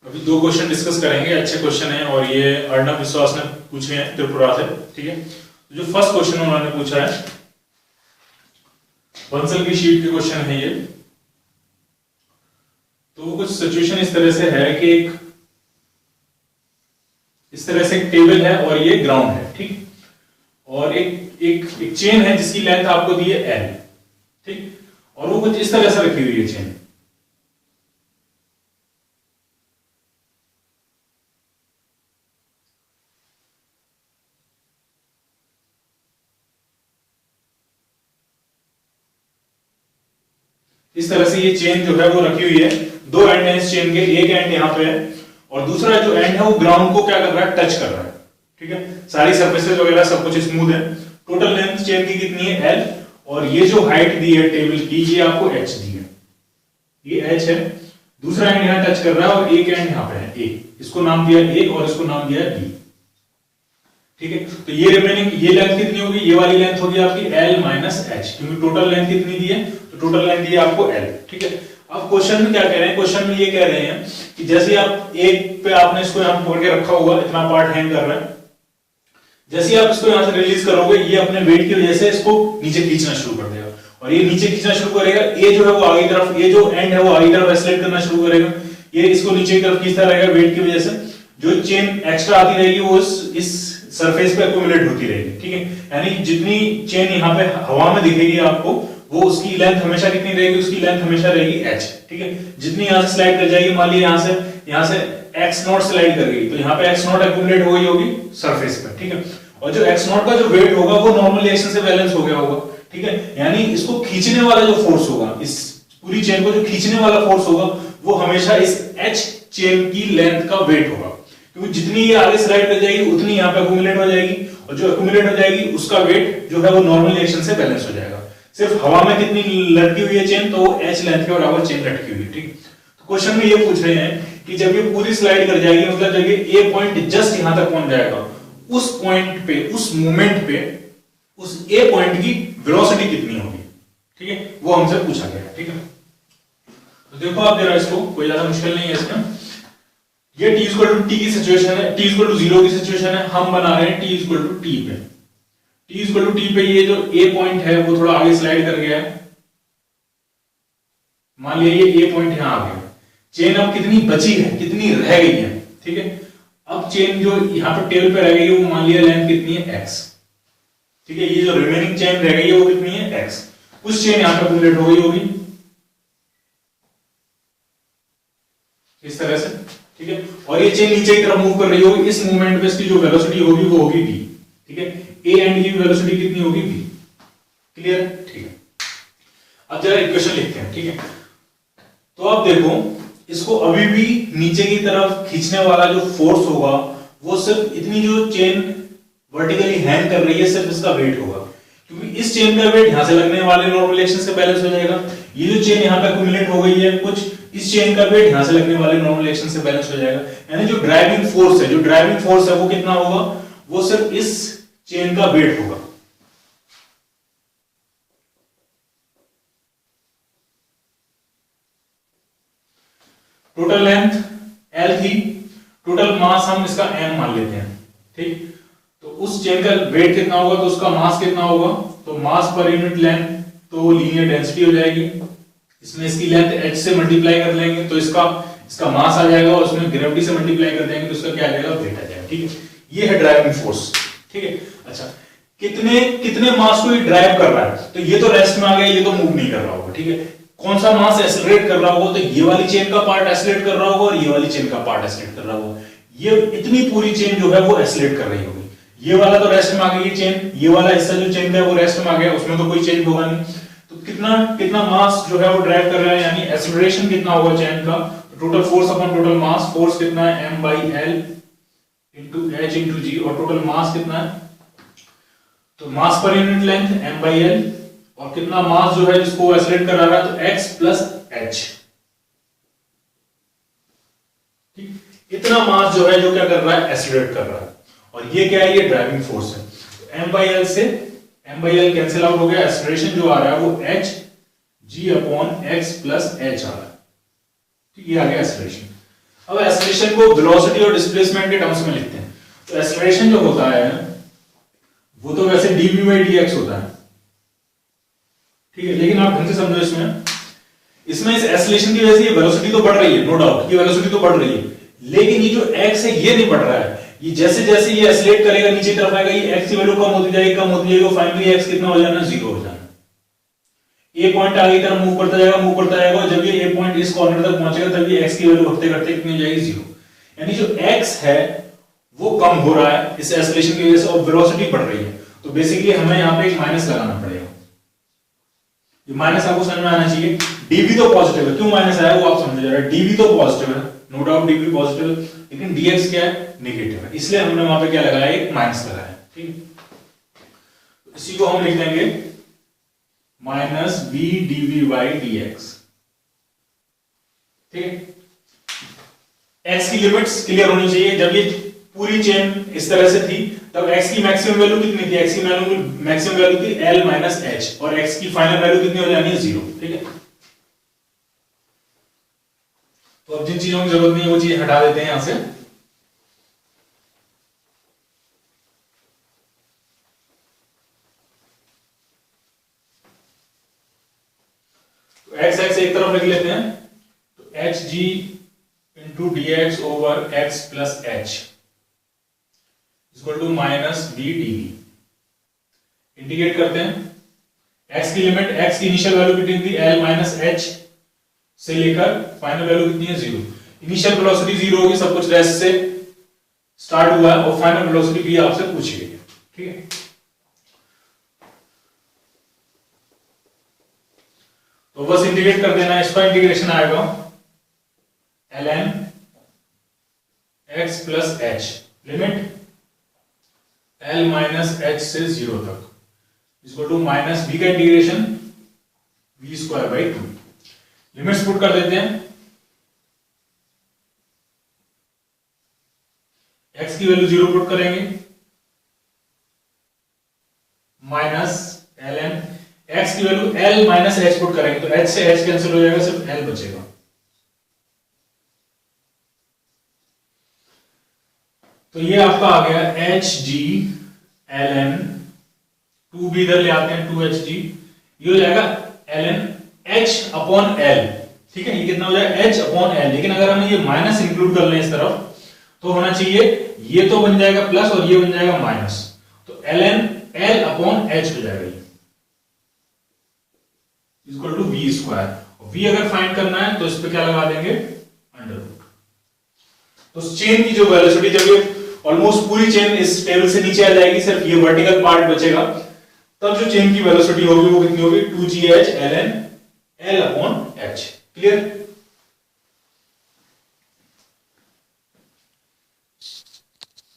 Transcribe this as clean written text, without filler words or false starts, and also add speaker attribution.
Speaker 1: अभी दो question discuss करेंगे, अच्छे क्वेश्चन हैं और ये अर्णव विश्वास ने पूछे हैं त्रिपुरा से। ठीक है, जो फर्स्ट क्वेश्चन उन्होंने पूछा है बंसल की शीट के क्वेश्चन है ये। तो कुछ सिचुएशन इस तरह से है कि इस तरह से एक टेबल है और ये ग्राउंड है, ठीक, और एक चेन है जिसकी लेंथ आपको दी है L, ठीक, और वो कुछ इस तरह से रखी हुई है चेन। इस तरह से ये चेन जो है वो रखी हुई है, दो एंड है इस चेन के, एक एंड यहाँ पे है और दूसरा जो एंड है वो ग्राउंड को क्या कर रहा है, टच कर रहा है। ठीक है, सारी सरफेसेस वगैरह सब कुछ स्मूथ है। टोटल लेंथ चेन की कितनी है L, और ये जो हाइट दी है टेबल की ये आपको H दी है, ये H है। दूसरा एंड यहाँ टच कर रहा है और एक एंड यहाँ पे है A, इसको नाम दिया A और इसको नाम दिया B। ठीक है, तो ये रिमेनिंग ये लेंथ कितनी होगी, ये वाली लेंथ होगी आपकी L माइनस H, क्योंकि टोटल लेंथ कितनी दी है, तो टोटल लेंथ दी है आपको L। ठीक है, अब क्वेश्चन में क्या कह रहे हैं, क्वेश्चन में ये कह रहे हैं कि जैसे आप एक पे आपने इसको यहां पकड़ के रखा हुआ, इतना पार्ट हैंग कर रहा है, जैसे आप इसको यहां से रिलीज करोगे ये अपने वेट की वजह से इसको नीचे खींचना शुरू कर देगा, और ये नीचे खींचना शुरू करेगा, ये जो है वो आगे तरफ, ये जो एंड है वो आगे तरफ एक्सेलरेट करना शुरू करेगा, ये इसको नीचे की तरफ खींचता रहेगा वेट की वजह से। जो चेन एक्स्ट्रा आती रहेगी वो इस सरफेस पे एक्यूमुलेट होती रहेगी। ठीक है, यानी जितनी चेन यहाँ पे हवा में दिखेगी आपको, वो उसकी लेंथ हमेशा कितनी रहेगी, उसकी लेंथ हमेशा रहेगी H। ठीक है, जितनी यहाँ से स्लाइड कर जाएगी, मान लिया यहाँ से x नॉट स्लाइड कर गई, तो यहाँ पे x नॉट एक्यूमुलेट हो गई होगी सरफेस पे। ठीक है, और जो x नॉट का जो वेट होगा वो नॉर्मल रिएक्शन से बैलेंस हो गया होगा। ठीक है, यानी इसको खींचने वाला जो फोर्स होगा, इस पूरी चेन को जो खींचने वाला फोर्स होगा वो हमेशा इस H चेन की लेंथ का वेट होगा, क्योंकि जितनी ये आगे स्लाइड कर जाएगी उतनी यहाँ पे एक्यूमुलेट हो जाएगी, और जो एक्यूमुलेट हो जाएगी उसका वेट जो है वो नॉर्मल रिएक्शन से बैलेंस हो जाएगा। सिर्फ हवा में कितनी लटकी हुई है चेन, तो H लेंथ के बराबर चेन लटकी हुई है। ठीक, तो क्वेश्चन में ये पूछ रहे हैं कि जब ये पूरी स्लाइड कर जाएगी, मतलब जब ये A पॉइंट जस्ट यहां तक पहुंच जाएगा, उस पॉइंट पे, उस मोमेंट पे, उस A पॉइंट की वेलोसिटी कितनी होगी। ठीक है, वो हमसे पूछा गया। ठीक है, तो देखो आप जरा इसको, कोई ज्यादा मुश्किल नहीं है इसमें। ये t इक्वल टू t की सिचुएशन है, t इक्वल टू 0 की सिचुएशन है, हम बना रहे हैं t इक्वल टू t पे। t इक्वल टू t पे ये जो A पॉइंट है वो थोड़ा आगे स्लाइड कर गया है, मान लिया ये A पॉइंट यहां आ गया, चेन अब कितनी बची है, कितनी रह गई है। ठीक है, अब चेन जो यहां पर टेबल पे रह गई है वो मान लिया लेंथ कितनी है x। ठीक है, ये जो रिमेनिंग चेन रह गई है वो कितनी है x, कुछ चेन यहां पर एक्यूमुलेट हो गई होगी इस तरह से। ठीक है, और ये चेन नीचे की तरफ मूव कर रही होगी, इस मूवमेंट पे इसकी जो वेलोसिटी होगी वो होगी v। ठीक है, A एंड की वेलोसिटी कितनी होगी v। क्लियर है? ठीक है, अब जरा इक्वेशन लिखते हैं। ठीक है, तो आप देखो इसको अभी भी नीचे की तरफ खींचने वाला जो फोर्स होगा वो सिर्फ इतनी जो चेन वर्टिकली हैंग कर रही है सिर्फ इसका वेट होगा, क्योंकि इस चेन का वेट यहां से लगने वाले नॉर्मल रिएक्शन से बैलेंस हो जाएगा। ये जो चेन यहां पे एक्यूमुलेट हो गई है कुछ, इस चेन का वेट यहां से लगने वाले नॉर्मल रिएक्शन से बैलेंस हो जाएगा। यानी जो ड्राइविंग फोर्स है, जो ड्राइविंग फोर्स है वो कितना होगा, वो सिर्फ इस चेन का वेट होगा। टोटल लेंथ L थी, टोटल मास हम इसका M मान लेते हैं। ठीक, तो उस चेन का वेट कितना होगा, तो उसका मास कितना होगा, तो मास पर यूनिट लेंथ तो लीनियर डेंसिटी हो जाएगी, इसमें इसकी लेंथ H से मल्टीप्लाई कर लेंगे तो इसका मास आ जाएगा, और उसमें ग्रेविटी से मल्टीप्लाई कर देंगे तो इसका क्या आ जाएगा, वेट आ जाएगा। ठीक है, ये है ड्राइविंग फोर्स। ठीक है, अच्छा कितने मास को ये ड्राइव कर रहा है, तो ये तो रेस्ट में आ गया, ये तो मूव नहीं कर रहा होगा। ठीक है, कौन सा मास एक्सेलरेट कर रहा होगा, तो ये वाली चेन का पार्ट एक्सेलरेट कर रहा होगा और ये वाली चेन का पार्ट एक्सेलरेट कर रहा होगा। ये इतनी पूरी चेन जो है वो एक्सेलरेट कर रही होगी, ये वाला तो रेस्ट में आ गई चेन, ये वाला हिस्सा जो चेन का है वो रेस्ट में आ गया, उसमें तो कोई चेंज होगा नहीं। तो कितना मास जो है वो ड्राइव कर रहा है, यानी एक्सेलरेशन कितना होगा चेन का, total force upon total mass, force कितना है M/L into H into G, और टोटल मास कितना है, तो मास पर यूनिट लेंथ M/L, और कितना मास जो है जिसको एक्सेलरेट करा रहा है, तो x प्लस h। ठीक, इतना मास जो है जो क्या कर रहा है, एक्सेलरेट कर रहा है, और ये क्या है, ये ड्राइविंग फोर्स है। M/L से M/L कैंसिल आउट हो गया, एक्सेलरेशन जो आ रहा है वो h g upon x plus h आ रहा है। ठीक, ये आ गया एक्सेलरेशन। अब एक्सेलरेशन को वेलोसिटी और डिस्प्लेसमेंट के टर्म्स में लिखते हैं। तो एक्सेलरेशन जो होता है वो तो वैसे dv/dx होता है, ठीक है, लेकिन आप ढंग से समझो इसमें इस एक्सेलरेशन की वजह से ये वेलोसिटी तो बढ़ रही है, नो डाउट ये वेलोसिटी तो बढ़ रही है, लेकिन ये जो x है ये नहीं बढ़ रहा है। ये जैसे जैसे ये एक्सेलरेट करेगा नीचे की तरफ आएगा, ये x की वैल्यू कम होती जाएगी, फाइनली x कितना हो जाना, 0 हो जाना। ए पॉइंट आगे की तरफ मूव करता जाएगा और जब ये ए पॉइंट इस कॉर्नर तक पहुंचेगा तब ये x की वैल्यू घटते घटते कितनी हो जाएगी, 0। यानी जो x है वो कम हो रहा है इस एक्सेलरेशन की वजह से और वेलोसिटी बढ़ रही है। तो बेसिकली हमें यहाँ पे एक माइनस लगाना पड़ेगा। ये माइनस आपको समझ में आना चाहिए। dv तो पॉजिटिव है, क्यों माइनस आया वो आप समझ जा रहे हैं। dv तो पॉजिटिव है, नो डाउट dv पॉजिटिव है, लेकिन dx क्या है, नेगेटिव है, इसलिए हमने वहां पे क्या लगाया, एक माइनस लगाया, ठीक। इसी को हम लिख देंगे माइनस b dv/dx, ठीक है। x की लिमिट्स क्लियर होनी चाहिए। जब ये पूरी चेन इस तरह से थी तब x की मैक्सिमम वैल्यू कितनी थी, x की मैक्सिमम वैल्यू थी l माइनस h और x की फाइनल वैल्यू कितनी हो जानी है, 0, ठीक है। तो अब जिन चीजों की जरूरत नहीं है वो चीज हटा देते हैं यहां से। तो x एक तरफ लिख लेते हैं, तो hg into dx over x plus h equal to minus b dv। Integrate करते हैं, x की लिमिट, x की इनिशियल वैल्यू कितनी थी, l माइनस h से लेकर फाइनल वैल्यू कितनी है, 0। इनिशियल वेलोसिटी 0 होगी, सब कुछ रेस्ट से स्टार्ट हुआ है और फाइनल वेलोसिटी भी आपसे पूछी गई है, ठीक है। तो बस इंटीग्रेट कर देना, इसका इंटीग्रेशन आएगा ln x plus h, limit l minus h से 0 तक इक्वल टू माइनस b का इंटीग्रेशन v²/2। लिमिट्स पुट कर देते हैं, x की वैल्यू 0 पुट करेंगे, माइनस ln x की value l minus h put करेंगे तो h से h कैंसिल हो जाएगा, सिर्फ l बचेगा। तो ये आपका आ गया hg ln 2b इधर ले आते हैं 2hg, ये हो जाएगा ln h अपॉन l, ठीक है। ये कितना हो जाएगा h अपॉन l, लेकिन अगर हम ये माइनस इंक्लूड कर लें इस तरफ तो होना चाहिए ये तो बन जाएगा प्लस और ये बन जाएगा माइनस, तो ln l अपॉन h हो जाएगा ये इक्वल टू v²। v अगर फाइंड करना है तो इस पे क्या लगा देंगे, अंडर रूट। तो चेन की जो वेलोसिटी, जब ये ऑलमोस्ट पूरी चेन इस टेबल से नीचे आ जाएगी, सिर्फ ये वर्टिकल पार्ट बचेगा, तब जो चेन की वेलोसिटी होगी वो कितनी होगी, 2gh ln l upon h, clear.